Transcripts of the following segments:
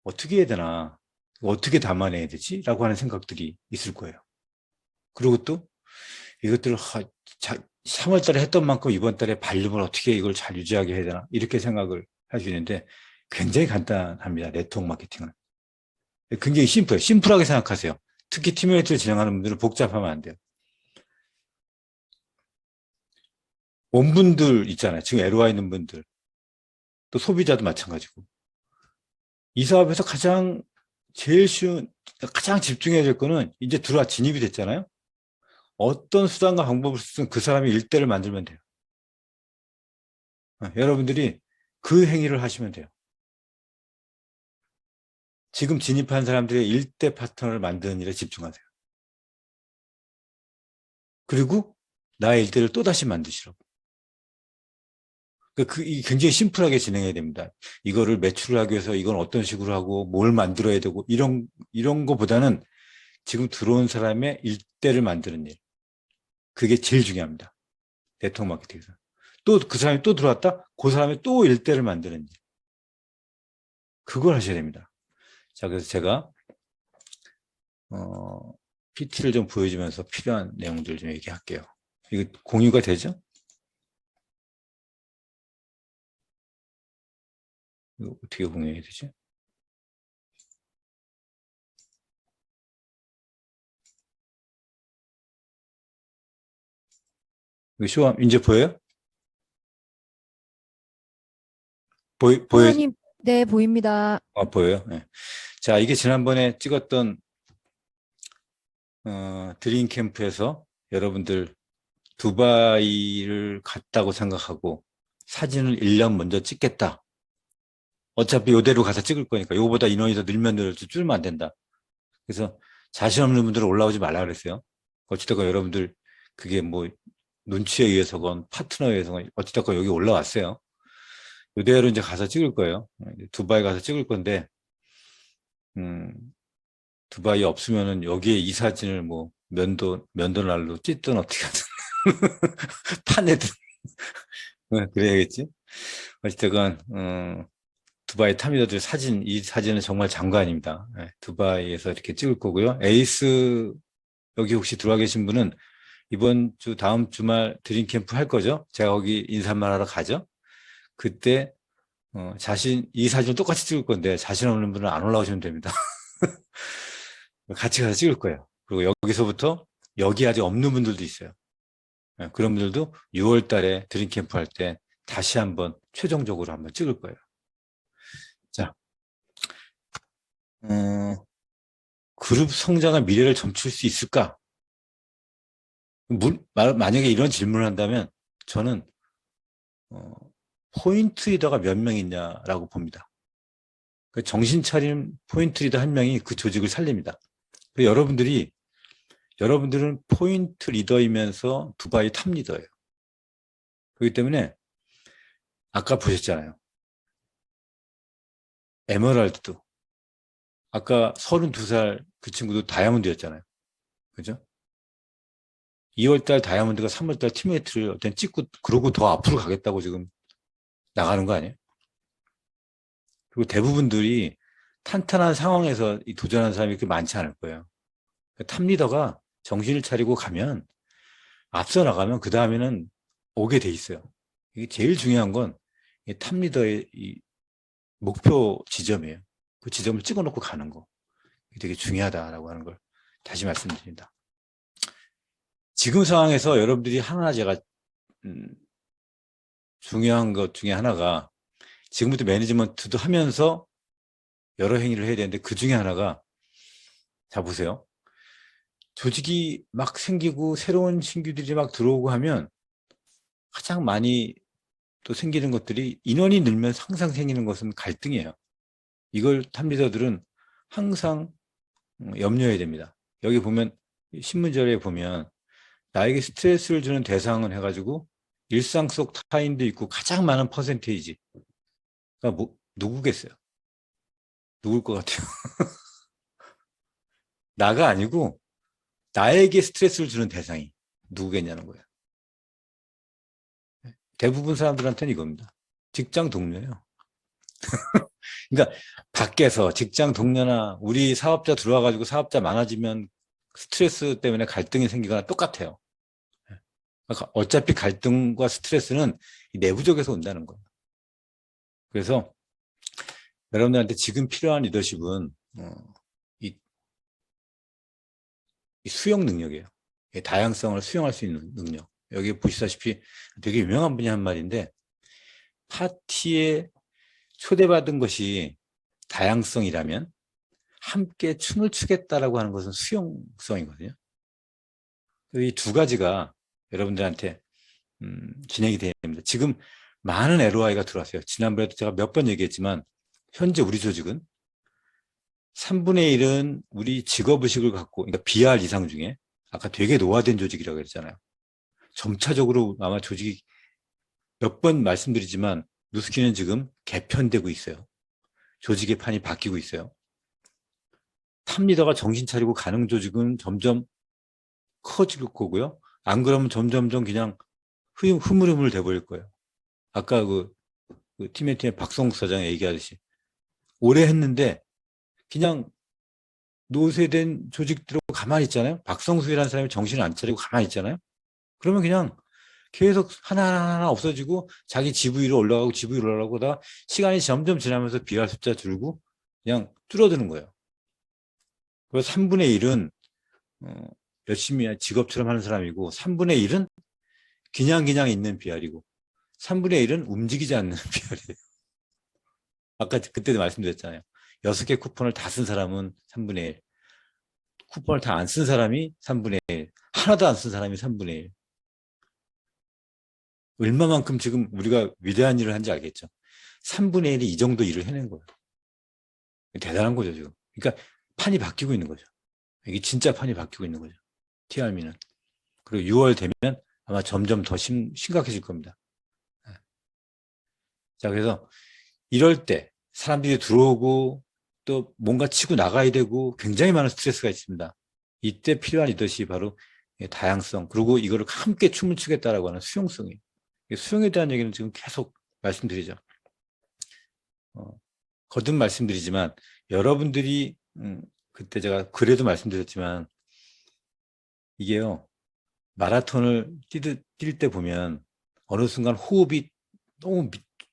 어떻게 해야 되나? 어떻게 담아내야 되지? 라고 하는 생각들이 있을 거예요. 그리고 또 이것들을 3월 달에 했던 만큼 이번 달에 발림을 어떻게 이걸 잘 유지하게 해야 되나? 이렇게 생각을 할 수 있는데 굉장히 간단합니다. 네트워크 마케팅은. 굉장히 심플해요. 심플하게 생각하세요. 특히 팀메이트를 진행하는 분들은 복잡하면 안 돼요. 원분들 있잖아요. 지금 LOI 있는 분들. 또 소비자도 마찬가지고. 이 사업에서 제일 쉬운, 가장 집중해야 될 거는 이제 들어와 진입이 됐잖아요. 어떤 수단과 방법을 쓰든 그 사람이 일대를 만들면 돼요. 여러분들이 그 행위를 하시면 돼요. 지금 진입한 사람들의 일대 파트너를 만드는 일에 집중하세요. 그리고 나의 일대를 또다시 만드시라고. 이 굉장히 심플하게 진행해야 됩니다. 이거를 매출을 하기 위해서 이건 어떤 식으로 하고 뭘 만들어야 되고 이런 거보다는 지금 들어온 사람의 일대를 만드는 일. 그게 제일 중요합니다. 네트워크 마케팅에서. 또 그 사람이 또 들어왔다? 그 사람이 또 일대를 만드는 일. 그걸 하셔야 됩니다. 자, 그래서 제가 PT를 좀 보여주면서 필요한 내용들 좀 얘기할게요. 이거 공유가 되죠? 이거 어떻게 공유해야 되지? 이거 이제 보여요? 보여, 소연님, 네, 보입니다. 보여요? 네. 자, 이게 지난번에 찍었던, 드림 캠프에서 여러분들 두바이를 갔다고 생각하고 사진을 1년 먼저 찍겠다. 어차피 이대로 가서 찍을 거니까 이거보다 인원이 더 늘면 늘지 줄면 안 된다. 그래서 자신 없는 분들은 올라오지 말라 그랬어요. 어찌됐건 여러분들 그게 뭐 눈치에 의해서건 파트너에 의해서건 어찌됐건 여기 올라왔어요. 이대로 이제 가서 찍을 거예요. 두바이 가서 찍을 건데 음, 두바이 없으면은 여기에 이 사진을 뭐 면도날로 찢든 어떻게 하든 파내든 그래야겠지. 어찌됐건 두바이 타미더들 이 사진은 정말 장관입니다. 두바이에서 이렇게 찍을 거고요. 에이스 여기 혹시 들어와 계신 분은 이번 주 다음 주말 드림 캠프 할 거죠? 제가 거기 인사만 하러 가죠? 그때 이 사진을 똑같이 찍을 건데 자신 없는 분은 안 올라오시면 됩니다. 같이 가서 찍을 거예요. 그리고 여기서부터 여기 아직 없는 분들도 있어요. 그런 분들도 6월 달에 드림 캠프 할 때 다시 한번 최종적으로 한번 찍을 거예요. 자, 그룹 성장의 미래를 점칠 수 있을까? 만약에 이런 질문을 한다면 저는 포인트 리더가 몇 명 있냐라고 봅니다. 정신 차린 포인트 리더 한 명이 그 조직을 살립니다. 여러분들은 포인트 리더이면서 두바이 탑 리더예요. 그렇기 때문에 아까 보셨잖아요. 에메랄드도 아까 32살 그 친구도 다이아몬드였잖아요. 그죠? 2월달 다이아몬드가 3월달 팀메이트를 어떤 찍고 그러고 더 앞으로 가겠다고 지금 나가는 거 아니에요? 그리고 대부분들이 탄탄한 상황에서 도전하는 사람이 그렇게 많지 않을 거예요. 탑 리더가 정신을 차리고 가면 앞서 나가면 그 다음에는 오게 돼 있어요. 이게 제일 중요한 건 탑 리더의 이 목표 지점이에요. 그 지점을 찍어놓고 가는 거. 이게 되게 중요하다라고 하는 걸 다시 말씀드립니다. 지금 상황에서 여러분들이 하나 제가 중요한 것 중에 하나가 지금부터 매니지먼트도 하면서 여러 행위를 해야 되는데 그 중에 하나가 자 보세요. 조직이 막 생기고 새로운 신규들이 막 들어오고 하면 가장 많이 또 생기는 것들이 인원이 늘면 항상 생기는 것은 갈등이에요. 이걸 탑리더들은 항상 염려해야 됩니다. 여기 보면 신문절에 보면 나에게 스트레스를 주는 대상을 해가지고 일상 속 타인도 있고 가장 많은 퍼센테이지가 누구겠어요? 누굴 것 같아요? 나가 아니고 나에게 스트레스를 주는 대상이 누구겠냐는 거예요. 대부분 사람들한테는 이겁니다. 직장 동료예요. 그러니까 밖에서 직장 동료나 우리 사업자 들어와가지고 사업자 많아지면 스트레스 때문에 갈등이 생기거나 똑같아요. 그러니까 어차피 갈등과 스트레스는 내부적에서 온다는 거예요. 그래서 여러분들한테 지금 필요한 리더십은 이, 이 수용 능력이에요. 이 다양성을 수용할 수 있는 능력. 여기 보시다시피 되게 유명한 분이 한 말인데, 파티에 초대받은 것이 다양성이라면 함께 춤을 추겠다라고 하는 것은 수용성이거든요. 이 두 가지가 여러분들한테 진행이 됩니다. 지금 많은 LOI가 들어왔어요. 지난번에도 제가 몇 번 얘기했지만 현재 우리 조직은 3분의 1은 우리 직업의식을 갖고, 그러니까 BR 이상 중에 아까 되게 노화된 조직이라고 했잖아요. 점차적으로 아마 조직이 몇 번 말씀드리지만 누스키는 지금 개편되고 있어요. 조직의 판이 바뀌고 있어요. 탑리더가 정신 차리고 가는 조직은 점점 커질 거고요. 안 그러면 점점점 그냥 흐물흐물 돼버릴 거예요. 아까 그 팀의 박성국 사장이 얘기하듯이 오래 했는데 그냥 노쇠된 조직대로 가만히 있잖아요. 박성수이라는 사람이 정신을 안 차리고 가만히 있잖아요. 그러면 그냥 계속 하나하나 없어지고 자기 GV로 올라가고 GV로 올라가고 다 시간이 점점 지나면서 BR 숫자 줄고 그냥 줄어드는 거예요. 그래서 3분의 1은 열심히 직업처럼 하는 사람이고 3분의 1은 그냥 있는 BR이고 3분의 1은 움직이지 않는 BR이에요. 아까 그때도 말씀드렸잖아요. 6개 쿠폰을 다 쓴 사람은 3분의 1. 쿠폰을 다 안 쓴 사람이 3분의 1. 하나도 안 쓴 사람이 3분의 1. 얼마만큼 지금 우리가 위대한 일을 한지 알겠죠? 3분의 1이 이 정도 일을 해낸 거예요. 대단한 거죠, 지금. 그러니까 판이 바뀌고 있는 거죠. 이게 진짜 판이 바뀌고 있는 거죠. TRM는. 그리고 6월 되면 아마 점점 더 심각해질 겁니다. 자, 그래서 이럴 때 사람들이 들어오고 또 뭔가 치고 나가야 되고 굉장히 많은 스트레스가 있습니다. 이때 필요한 리더십이 바로 다양성, 그리고 이거를 함께 춤을 추겠다라고 하는 수용성이에요. 수용에 대한 얘기는 지금 계속 말씀드리죠. 거듭 말씀드리지만 여러분들이 그때 제가 글에도 말씀드렸지만 이게요, 마라톤을 뛸 때 보면 어느 순간 호흡이 너무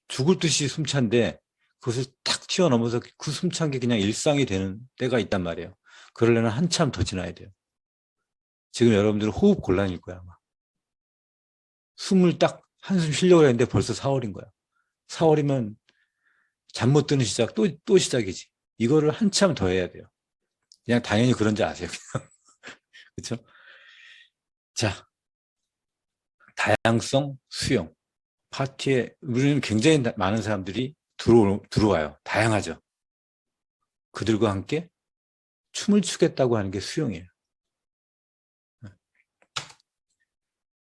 죽을 듯이 숨찬데 그것을 탁 튀어넘어서 그 숨찬 게 그냥 일상이 되는 때가 있단 말이에요. 그러려면 한참 더 지나야 돼요. 지금 여러분들은 호흡 곤란일 거야, 아마. 숨을 딱 한숨 쉬려고 했는데 벌써 4월인 거야. 4월이면 잠 못 드는 시작, 또 시작이지. 이거를 한참 더 해야 돼요. 그냥 당연히 그런지 아세요. 그렇죠? 자, 다양성, 수용. 파티에 우리는 굉장히 많은 사람들이 들어와요. 다양하죠. 그들과 함께 춤을 추겠다고 하는 게 수용이에요.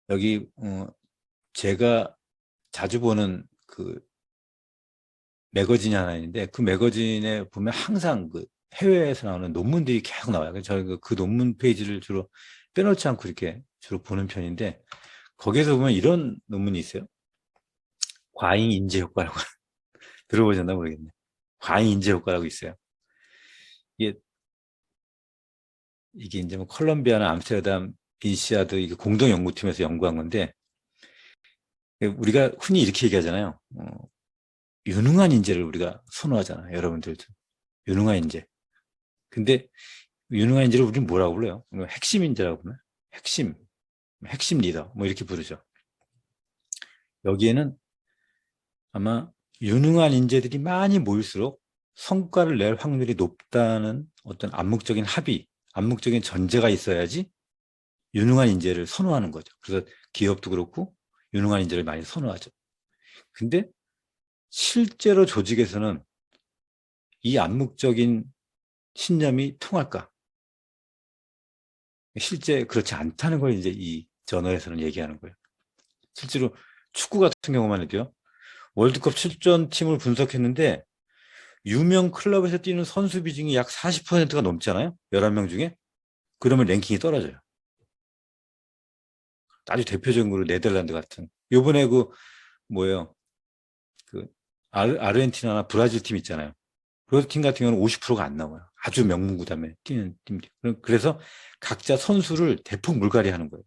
여기 제가 자주 보는 그 매거진이 하나 있는데 그 매거진에 보면 항상 그 해외에서 나오는 논문들이 계속 나와요. 그래서 저희가 그 논문 페이지를 주로 빼놓지 않고 이렇게 주로 보는 편인데 거기에서 보면 이런 논문이 있어요. 과잉 인재 효과라고 들어보셨나 모르겠네. 과잉 인재 효과라고 있어요. 이게 이제 뭐 컬럼비아나 암스테르담 인시아드 이게 공동 연구팀에서 연구한 건데 우리가 흔히 이렇게 얘기하잖아요. 유능한 인재를 우리가 선호하잖아요. 여러분들도 유능한 인재. 근데 유능한 인재를 우리는 뭐라고 불러요? 핵심 인재라고 부르나요? 핵심 리더 뭐 이렇게 부르죠. 여기에는 아마 유능한 인재들이 많이 모일수록 성과를 낼 확률이 높다는 어떤 암묵적인 합의, 암묵적인 전제가 있어야지 유능한 인재를 선호하는 거죠. 그래서 기업도 그렇고 유능한 인재를 많이 선호하죠. 근데 실제로 조직에서는 이 암묵적인 신념이 통할까? 실제 그렇지 않다는 걸 이제 이 저널에서는 얘기하는 거예요. 실제로 축구 같은 경우만 해도요. 월드컵 출전 팀을 분석했는데 유명 클럽에서 뛰는 선수 비중이 약 40%가 넘잖아요. 11명 중에. 그러면 랭킹이 떨어져요. 아주 대표적으로 네덜란드 같은. 요번에 그 뭐예요? 그 아르헨티나나 브라질 팀 있잖아요. 브라질 팀 같은 경우는 50%가 안 나와요. 아주 명문구단에 뛰는 팀들. 그래서 각자 선수를 대폭 물갈이 하는 거예요.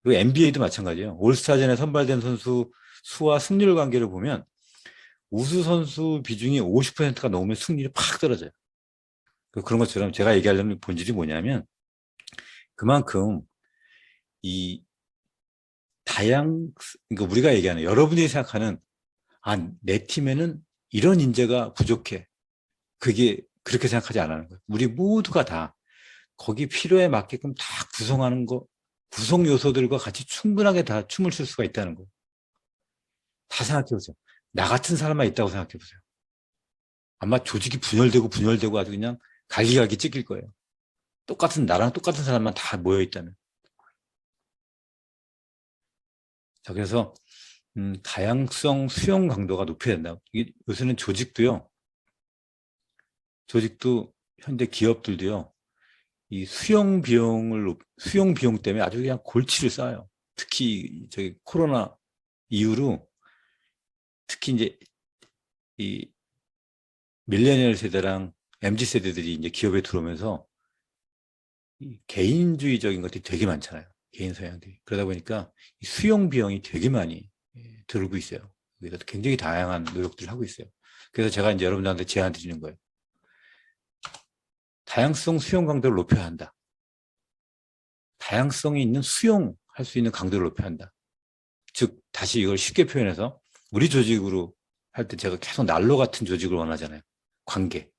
그리고 NBA도 마찬가지예요. 올스타전에 선발된 선수 수와 승률 관계를 보면 우수 선수 비중이 50%가 넘으면 승률이 팍 떨어져요. 그런 것처럼 제가 얘기하려는 본질이 뭐냐면 그만큼 이 그러니까 우리가 얘기하는 여러분이 생각하는 내 팀에는 이런 인재가 부족해. 그게 그렇게 생각하지 않는 거예요. 우리 모두가 다 거기 필요에 맞게끔 다 구성하는 거, 구성 요소들과 같이 충분하게 다 춤을 출 수가 있다는 거. 다 생각해 보세요. 나 같은 사람만 있다고 생각해 보세요. 아마 조직이 분열되고 아주 그냥 갈기갈기 찢길 거예요. 나랑 똑같은 사람만 다 모여 있다면. 자, 그래서 다양성 수용 강도가 높여야 된다. 요새는 조직도 현대 기업들도요. 이 수용 비용 때문에 아주 그냥 골치를 쌓아요. 특히 저기 코로나 이후로 특히 이제 이 밀레니얼 세대랑 MZ 세대들이 이제 기업에 들어오면서 개인주의적인 것들이 되게 많잖아요. 개인 성향들이. 그러다 보니까 수용 비용이 되게 많이 들고 있어요. 그래서 굉장히 다양한 노력들을 하고 있어요. 그래서 제가 이제 여러분들한테 제안 드리는 거예요. 다양성 수용 강도를 높여야 한다. 다양성이 있는 수용할 수 있는 강도를 높여야 한다. 즉 다시 이걸 쉽게 표현해서 우리 조직으로 할 때 제가 계속 난로 같은 조직을 원하잖아요. 관계.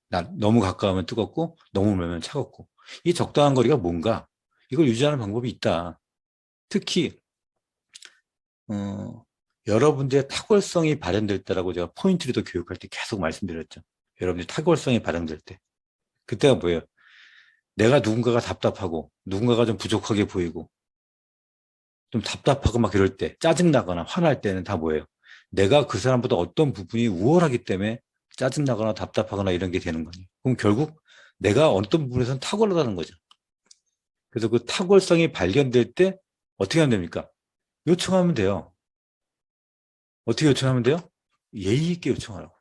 너무 가까우면 뜨겁고 너무 멀면 차갑고. 이 적당한 거리가 뭔가 이걸 유지하는 방법이 있다. 특히 여러분들의 탁월성이 발현될 때라고 제가 포인트 리더 교육할 때 계속 말씀드렸죠. 여러분들의 탁월성이 발현될 때. 그때가 뭐예요? 내가 누군가가 답답하고 누군가가 좀 부족하게 보이고 좀 답답하고 막 이럴 때 짜증나거나 화날 때는 다 뭐예요? 내가 그 사람보다 어떤 부분이 우월하기 때문에 짜증나거나 답답하거나 이런 게 되는 거예요. 그럼 결국 내가 어떤 부분에서는 탁월하다는 거죠. 그래서 그 탁월성이 발견될 때 어떻게 하면 됩니까? 요청하면 돼요. 어떻게 요청하면 돼요? 예의 있게 요청하라고.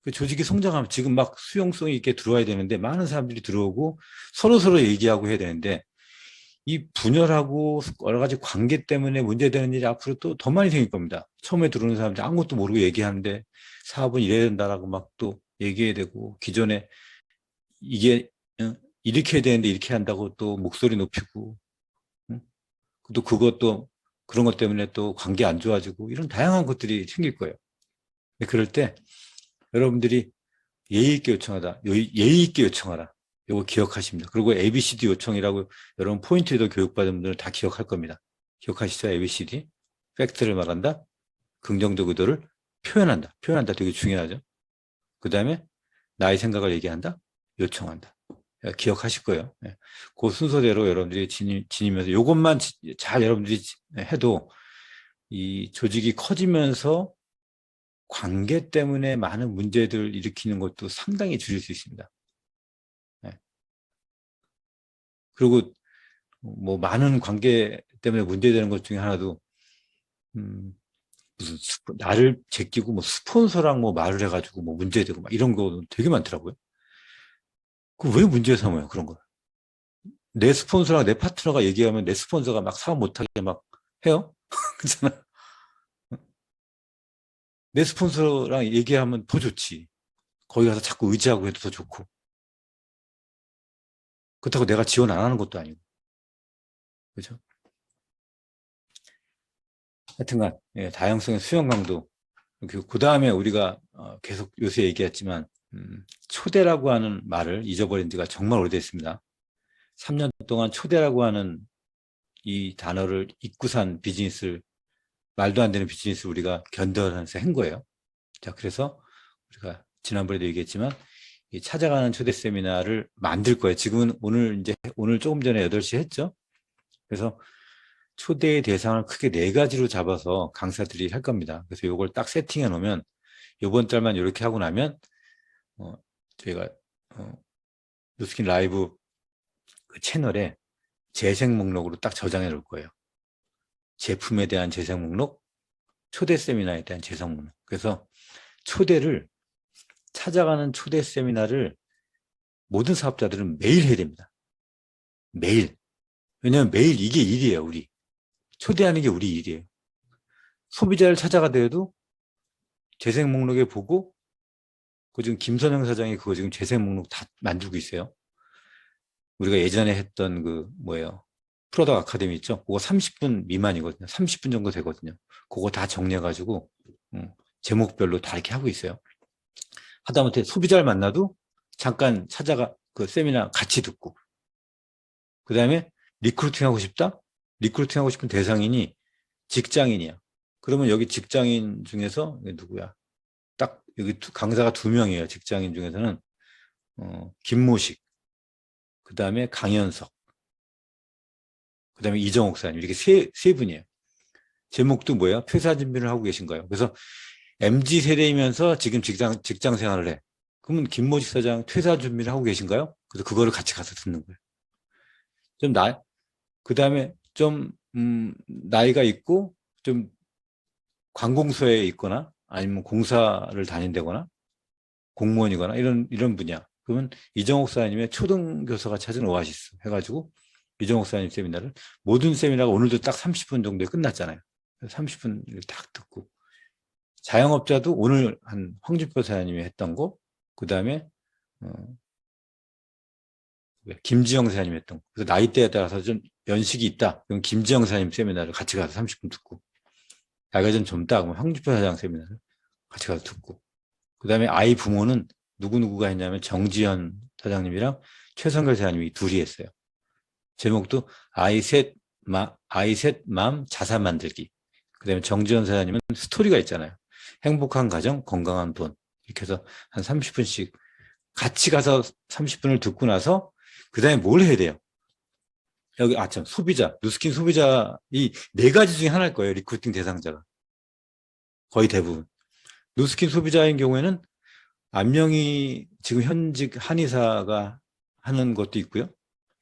그 조직이 성장하면 지금 막 수용성이 있게 들어와야 되는데 많은 사람들이 들어오고 서로 얘기하고 해야 되는데 이 분열하고 여러 가지 관계 때문에 문제되는 일이 앞으로 또 더 많이 생길 겁니다. 처음에 들어오는 사람들 아무것도 모르고 얘기하는데 사업은 이래야 된다라고 막 또 얘기해야 되고 기존에 이게 이렇게 해야 되는데 이렇게 한다고 또 목소리 높이고 또 그것도 그런 것 때문에 또 관계 안 좋아지고 이런 다양한 것들이 생길 거예요. 그럴 때 여러분들이 예의 있게 요청하다. 예의 있게 요청하라. 이거 기억하십니다. 그리고 ABCD 요청이라고 여러분 포인트에도 교육받은 분들은 다 기억할 겁니다. 기억하시죠? ABCD. 팩트를 말한다. 긍정적 의도를 표현한다. 표현한다 되게 중요하죠. 그 다음에 나의 생각을 얘기한다. 요청한다. 기억하실 거예요. 그 순서대로 여러분들이 지니면서 이것만 잘 여러분들이 해도 이 조직이 커지면서 관계 때문에 많은 문제들을 일으키는 것도 상당히 줄일 수 있습니다. 그리고 뭐 많은 관계 때문에 문제되는 것 중에 하나도 무슨 나를 제끼고 뭐 스폰서랑 뭐 말을 해가지고 뭐 문제되고 막 이런 거 되게 많더라고요. 그 왜 문제 삼아요 그런 걸? 내 스폰서랑 내 파트너가 얘기하면 내 스폰서가 막 사업 못하게 막 해요? 그렇잖아. 내 스폰서랑 얘기하면 더 좋지. 거기 가서 자꾸 의지하고 해도 더 좋고. 그렇다고 내가 지원 안 하는 것도 아니고. 그죠? 하여튼간, 예, 다양성의 수용 강도. 그 다음에 우리가 계속 요새 얘기했지만, 초대라고 하는 말을 잊어버린 지가 정말 오래됐습니다. 3년 동안 초대라고 하는 이 단어를 잊고 산 비즈니스를, 말도 안 되는 비즈니스를 우리가 견뎌내서 한 거예요. 자, 그래서 우리가 지난번에도 얘기했지만, 이 찾아가는 초대 세미나를 만들 거예요. 지금은 오늘 조금 전에 8시 했죠? 그래서 초대의 대상을 크게 4가지로 잡아서 강사들이 할 겁니다. 그래서 이걸 딱 세팅해 놓으면 이번 달만 이렇게 하고 나면 저희가 뉴스킨 라이브 그 채널에 재생 목록으로 딱 저장해 놓을 거예요. 제품에 대한 재생 목록, 초대 세미나에 대한 재성 목록. 그래서 초대를 찾아가는 초대 세미나를 모든 사업자들은 매일 해야 됩니다. 매일. 왜냐하면 매일 이게 일이에요. 우리. 초대하는 게 우리 일이에요. 소비자를 찾아가더라도 재생 목록에 보고 그 지금 김선영 사장이 그거 지금 재생 목록 다 만들고 있어요. 우리가 예전에 했던 그 뭐예요? 프로덕트 아카데미 있죠? 그거 30분 미만이거든요. 30분 정도 되거든요. 그거 다 정리해가지고 제목별로 다 이렇게 하고 있어요. 하다못해 소비자를 만나도 잠깐 찾아가 그 세미나 같이 듣고 그 다음에 리크루팅 하고 싶다? 리크루팅 하고 싶은 대상인이 직장인이야. 그러면 여기 직장인 중에서 누구야? 딱 여기 강사가 2명이에요. 직장인 중에서는 김모식, 그 다음에 강현석, 그 다음에 이정옥 사님 이렇게 세 분이에요. 제목도 뭐야? 퇴사 준비를 하고 계신 거예요. 그래서 MZ 세대이면서 지금 직장 생활을 해. 그러면 김모식 사장 퇴사 준비를 하고 계신가요? 그래서 그거를 같이 가서 듣는 거예요. 그 다음에 좀 나이가 있고 좀 관공서에 있거나 아니면 공사를 다닌다거나 공무원이거나 이런 분야. 그러면 이정옥 사장님의 초등교사가 찾은 오아시스 해가지고 이정옥 사장님 세미나를 모든 세미나가 오늘도 딱 30분 정도에 끝났잖아요. 30분 딱 듣고 자영업자도 오늘 한 황준표 사장님이 했던 거, 그 다음에 김지영 사장님이 했던 거. 그래서 나이대에 따라서 좀 연식이 있다. 그럼 김지영 사장님 세미나를 같이 가서 30분 듣고 나이가 좀 젊다. 그러면 황준표 사장 세미나를 같이 가서 듣고 그 다음에 아이 부모는 누구누구가 했냐면 정지현 사장님이랑 최성결 사장님이 둘이 했어요. 제목도 아이 셋맘 자산 만들기. 그 다음에 정지현 사장님은 스토리가 있잖아요. 행복한 가정, 건강한 돈. 이렇게 해서 한 30분씩 같이 가서 30분을 듣고 나서 그 다음에 뭘 해야 돼요? 여기 참 소비자, 누스킨 소비자 이 4가지 중에 하나일 거예요. 리크루팅 대상자가. 거의 대부분. 누스킨 소비자인 경우에는 안명이 지금 현직 한의사가 하는 것도 있고요.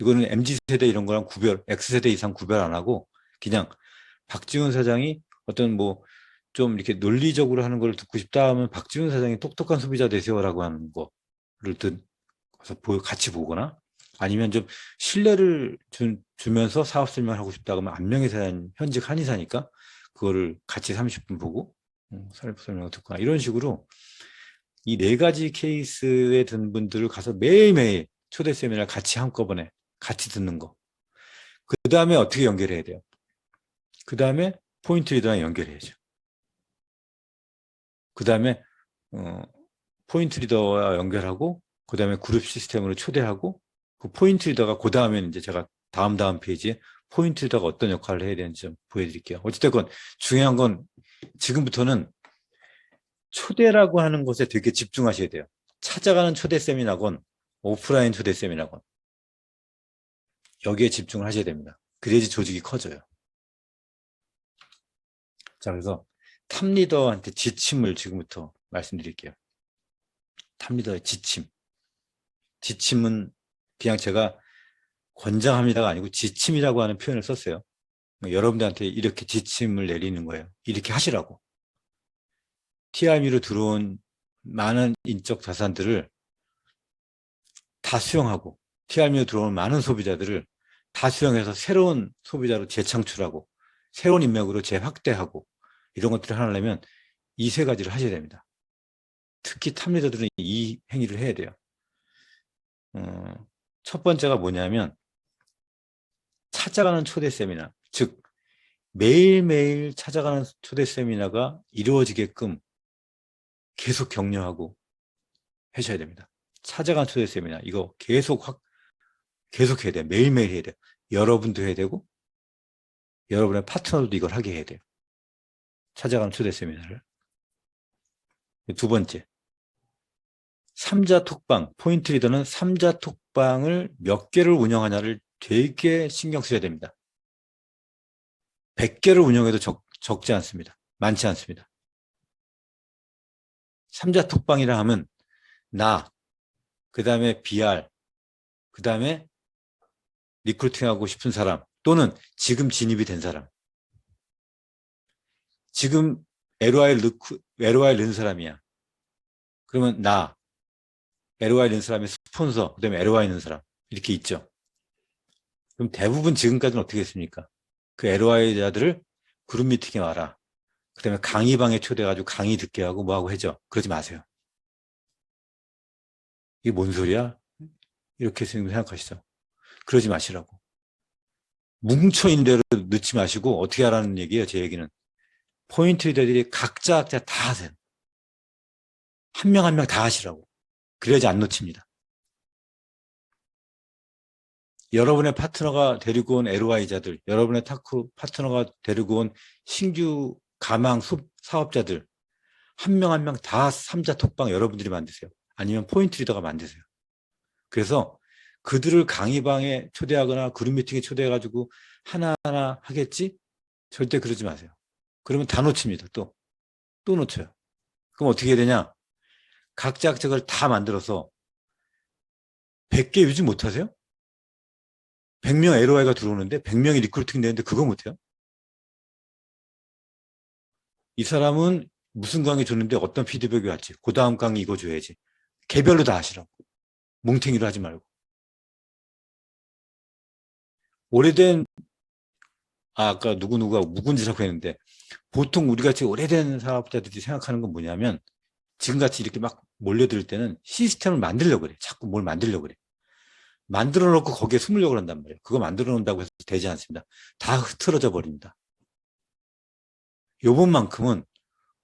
이거는 MZ세대 이런 거랑 X세대 이상 구별 안 하고 그냥 박지훈 사장이 어떤 뭐 좀 이렇게 논리적으로 하는 걸 듣고 싶다 하면 박지훈 사장이 똑똑한 소비자 되세요라고 하는 거를 같이 보거나 아니면 좀 신뢰를 주면서 사업 설명하고 싶다 그러면 안명희 사장 현직 한의사니까 그거를 같이 30분 보고 설명을 듣거나 이런 식으로 이 4가지 케이스에 든 분들을 가서 매일매일 초대 세미나를 같이 한꺼번에 같이 듣는 거. 그 다음에 어떻게 연결해야 돼요? 그 다음에 포인트 리더랑 연결해야죠. 그 다음에 포인트 리더와 연결하고 그 다음에 그룹 시스템으로 초대하고 그 포인트 리더가 그 다음에는 이제 제가 다음 페이지에 포인트 리더가 어떤 역할을 해야 되는지 좀 보여드릴게요. 어쨌든 중요한 건 지금부터는 초대라고 하는 것에 되게 집중하셔야 돼요. 찾아가는 초대 세미나건 오프라인 초대 세미나건 여기에 집중을 하셔야 됩니다. 그래야지 조직이 커져요. 자, 그래서 탑리더한테 지침을 지금부터 말씀드릴게요. 탑리더의 지침. 지침은 그냥 제가 권장합니다가 아니고 지침이라고 하는 표현을 썼어요. 여러분들한테 이렇게 지침을 내리는 거예요. 이렇게 하시라고. TRM으로 들어온 많은 인적 자산들을 다 수용하고 TRM으로 들어온 많은 소비자들을 다 수용해서 새로운 소비자로 재창출하고 새로운 인맥으로 재확대하고 이런 것들을 하려면 이 3가지를 하셔야 됩니다. 특히 탑리더들은 이 행위를 해야 돼요. 첫 번째가 뭐냐면 찾아가는 초대 세미나, 즉 매일매일 찾아가는 초대 세미나가 이루어지게끔 계속 격려하고 하셔야 됩니다. 찾아가는 초대 세미나 이거 계속 해야 돼요. 매일매일 해야 돼요. 여러분도 해야 되고 여러분의 파트너도 이걸 하게 해야 돼요. 찾아가는 초대 세미나를. 2번째, 3자 톡방. 포인트 리더는 3자 톡방을 몇 개를 운영하냐를 되게 신경 써야 됩니다. 100개를 운영해도 적지 않습니다. 많지 않습니다. 3자 톡방이라 하면 나, 그 다음에 BR, 그 다음에 리크루팅하고 싶은 사람 또는 지금 진입이 된 사람. 지금 LOI를 넣은 사람이야. 그러면 나, LOI 넣은 사람의 스폰서, 그 다음에 LOI 넣은 사람. 이렇게 있죠. 그럼 대부분 지금까지는 어떻게 했습니까? 그 LOI자들을 그룹 미팅에 와라. 그 다음에 강의방에 초대해가지고 강의 듣게 하고 뭐하고 해줘. 그러지 마세요. 이게 뭔 소리야? 이렇게 생각하시죠. 그러지 마시라고. 뭉쳐있는 대로 넣지 마시고 어떻게 하라는 얘기예요. 제 얘기는. 포인트 리더들이 각자 다 하세요. 한 명 한 명 다 하시라고. 그래야지 안 놓칩니다. 여러분의 파트너가 데리고 온 LOI자들, 여러분의 파트너가 데리고 온 신규 가망 사업자들, 한 명 한 명 다 삼자 톡방 여러분들이 만드세요. 아니면 포인트 리더가 만드세요. 그래서 그들을 강의방에 초대하거나 그룹 미팅에 초대해가지고 하나하나 하겠지? 절대 그러지 마세요. 그러면 다 놓칩니다. 또 놓쳐요. 그럼 어떻게 해야 되냐? 각자 그걸 다 만들어서 100개 요즘 못하세요? 100명 LOI가 들어오는데 100명이 리크루팅 되는데 그거 못해요? 이 사람은 무슨 강의 줬는데 어떤 피드백이 왔지? 그 다음 강의 이거 줘야지. 개별로 다 하시라고. 뭉탱이로 하지 말고. 오래된 아까 누구누구가 묵은지 자꾸 했는데 보통 우리같이 오래된 사업자들이 생각하는 건 뭐냐면 지금같이 이렇게 막 몰려들 때는 시스템을 만들려고 그래. 자꾸 뭘 만들려고 그래. 만들어 놓고 거기에 숨으려고 한단 말이에요. 그거 만들어 놓는다고 해서 되지 않습니다. 다 흐트러져 버립니다. 요번만큼은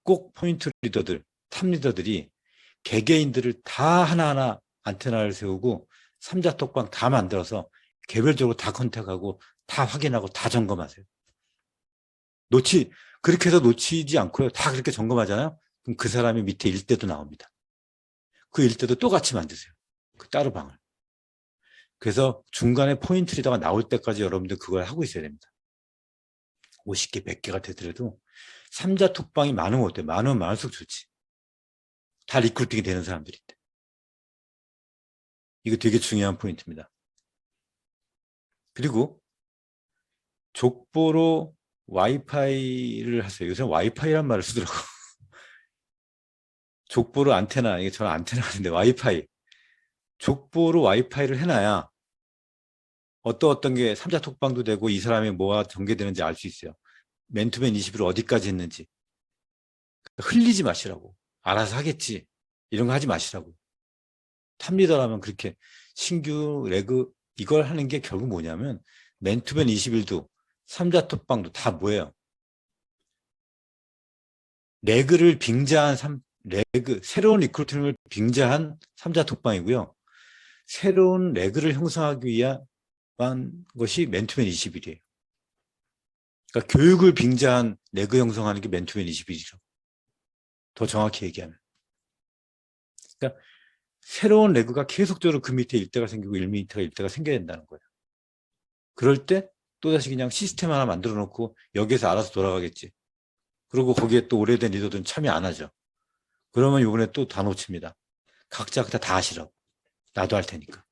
꼭 포인트 리더들, 탑 리더들이 개개인들을 다 하나하나 안테나를 세우고 삼자 톡방 다 만들어서 개별적으로 다 컨택하고 다 확인하고 다 점검하세요. 그렇게 해서 놓치지 않고요. 다 그렇게 점검하잖아요. 그럼 그 사람이 밑에 일대도 나옵니다. 그 일대도 또 같이 만드세요. 그 따로 방을. 그래서 중간에 포인트 리더가 나올 때까지 여러분들 그걸 하고 있어야 됩니다. 50개, 100개가 되더라도 삼자 톡방이 많으면 어때요? 많으면 많을수록 좋지. 다 리크루팅이 되는 사람들인데. 이거 되게 중요한 포인트입니다. 그리고 족보로 와이파이를 하세요. 요새 와이파이란 말을 쓰더라고. 족보로 안테나, 이게 저는 안테나 하는데 와이파이. 족보로 와이파이를 해놔야 어떤 게 삼자 톡방도 되고 이 사람이 뭐가 전개되는지 알 수 있어요. 맨투맨 21을 어디까지 했는지. 흘리지 마시라고. 알아서 하겠지. 이런 거 하지 마시라고. 탑리더라면 그렇게 신규 레그 이걸 하는 게 결국 뭐냐면 맨투맨 21도 삼자 톡방도 다 뭐예요? 레그를 빙자한 새로운 리크루팅을 빙자한 삼자 톡방이고요. 새로운 레그를 형성하기 위한 것이 맨투맨 21이에요. 그러니까 교육을 빙자한 레그 형성하는 게 맨투맨 21이죠. 더 정확히 얘기하면. 그러니까 새로운 레그가 계속적으로 그 밑에 일대가 생기고 1m가 일대가 생겨야 된다는 거예요. 그럴 때 또다시 그냥 시스템 하나 만들어 놓고 여기에서 알아서 돌아가겠지. 그리고 거기에 또 오래된 리더들은 참여 안 하죠. 그러면 이번에 또 다 놓칩니다. 각자 다 하시라고. 나도 할 테니까.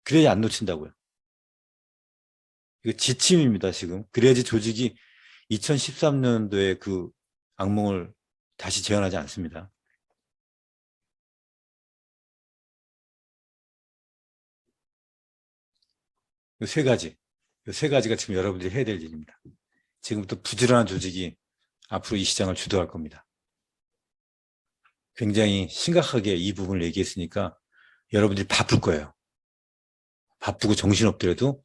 그래야 안 놓친다고요. 이거 지침입니다, 지금. 그래야지 조직이 2013년도에 그 악몽을 다시 재현하지 않습니다. 이 세 가지. 이 세 가지가 지금 여러분들이 해야 될 일입니다. 지금부터 부지런한 조직이 앞으로 이 시장을 주도할 겁니다. 굉장히 심각하게 이 부분을 얘기했으니까 여러분들이 바쁠 거예요. 바쁘고 정신없더라도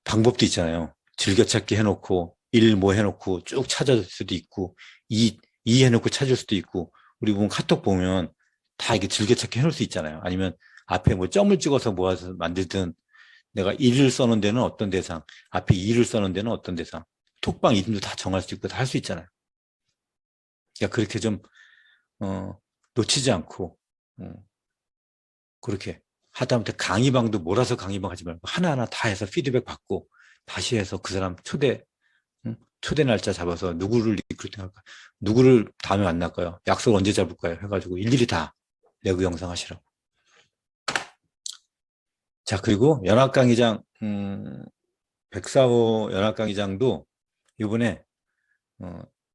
방법도 있잖아요. 즐겨찾기 해놓고 일 뭐 해놓고 쭉 찾을 수도 있고 이 해놓고 찾을 수도 있고 우리 보면 카톡 보면 다 이게 즐겨찾기 해놓을 수 있잖아요. 아니면 앞에 뭐 점을 찍어서 모아서 만들든 내가 일을 써는 데는 어떤 대상, 앞에 일을 써는 데는 어떤 대상, 톡방 이름도 다 정할 수 있고 다 할 수 있잖아요. 그러니까 그렇게 좀 놓치지 않고 그렇게 하다못해 강의방도 몰아서 강의방 하지 말고 하나하나 다 해서 피드백 받고 다시 해서 그 사람 초대 날짜 잡아서 누구를 리크루팅 할까? 누구를 다음에 만날까요? 약속 언제 잡을까요? 해가지고 일일이 다 레그 영상 하시라고. 자, 그리고 연합 강의장, 백사호 연합 강의장도 이번에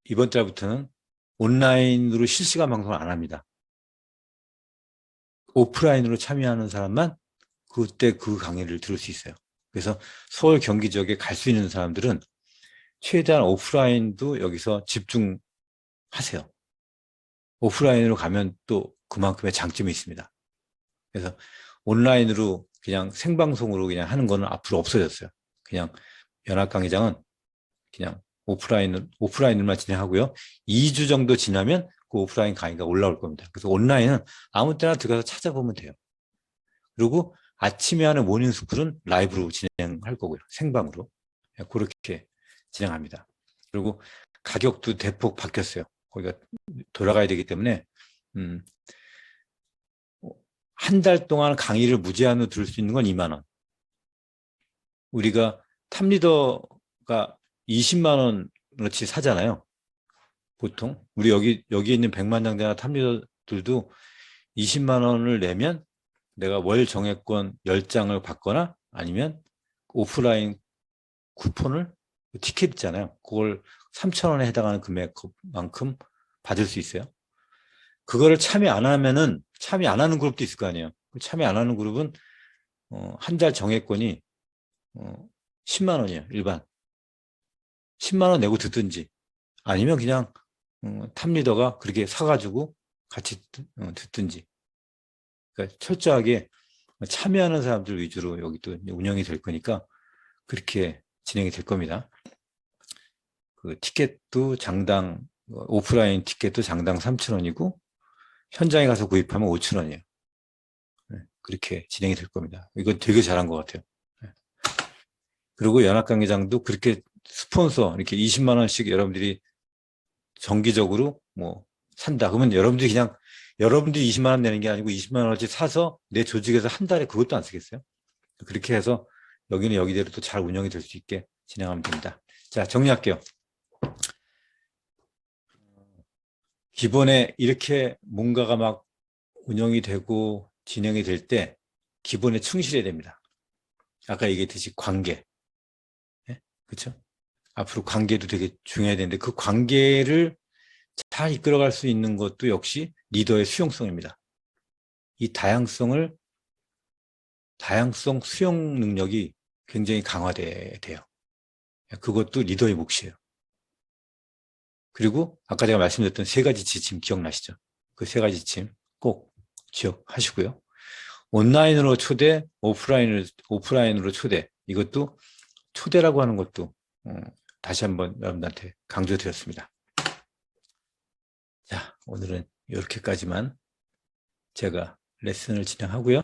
이번 달부터는 온라인으로 실시간 방송을 안 합니다. 오프라인으로 참여하는 사람만 그때 그 강의를 들을 수 있어요. 그래서 서울, 경기 지역에 갈 수 있는 사람들은 최대한 오프라인도 여기서 집중하세요. 오프라인으로 가면 또 그만큼의 장점이 있습니다. 그래서 온라인으로 그냥 생방송으로 그냥 하는 거는 앞으로 없어졌어요. 그냥 연합 강의장은 그냥 오프라인으로만 진행하고요. 2주 정도 지나면 그 오프라인 강의가 올라올 겁니다. 그래서 온라인은 아무 때나 들어가서 찾아보면 돼요. 그리고 아침에 하는 모닝스쿨은 라이브로 진행할 거고요. 생방으로. 그렇게 진행합니다. 그리고 가격도 대폭 바뀌었어요. 거기가 돌아가야 되기 때문에 한 달 동안 강의를 무제한으로 들을 수 있는 건 2만 원. 우리가 탑리더가 20만 원어치 사잖아요. 보통 우리 여기 있는 100만 장자나 탑리더들도 20만 원을 내면 내가 월 정액권 10장을 받거나 아니면 오프라인 쿠폰을 티켓 있잖아요. 그걸 3,000원에 해당하는 금액만큼 받을 수 있어요. 그거를 참여 안 하는 그룹도 있을 거 아니에요. 참여 안 하는 그룹은 한 달 정액권이 10만 원이에요. 일반 10만 원 내고 듣든지 아니면 그냥 탑리더가 그렇게 사가지고 같이 듣든지. 그러니까 철저하게 참여하는 사람들 위주로 여기 또 운영이 될 거니까 그렇게 진행이 될 겁니다. 그 티켓도 장당 오프라인 티켓도 장당 3,000원이고 현장에 가서 구입하면 5,000원이에요. 그렇게 진행이 될 겁니다. 이건 되게 잘한 것 같아요. 그리고 연합강의장도 그렇게 스폰서 이렇게 20만 원씩 여러분들이 정기적으로 뭐 산다. 그러면 여러분들이 20만 원 내는 게 아니고 20만 원어치 사서 내 조직에서 한 달에 그것도 안 쓰겠어요? 그렇게 해서 여기는 여기대로 또 잘 운영이 될 수 있게 진행하면 됩니다. 자, 정리할게요. 기본에 이렇게 뭔가가 막 운영이 되고 진행이 될 때 기본에 충실해야 됩니다. 아까 얘기했듯이 관계. 네? 그렇죠? 앞으로 관계도 되게 중요해야 되는데 그 관계를 잘 이끌어갈 수 있는 것도 역시 리더의 수용성입니다. 이 다양성 수용 능력이 굉장히 강화돼요. 그것도 리더의 몫이에요. 그리고 아까 제가 말씀드렸던 3가지 지침 기억나시죠? 그 3가지 지침 꼭 기억하시고요. 온라인으로 초대, 오프라인으로 초대. 이것도 초대라고 하는 것도 다시 한번 여러분들한테 강조드렸습니다. 자, 오늘은 이렇게까지만 제가 레슨을 진행하고요.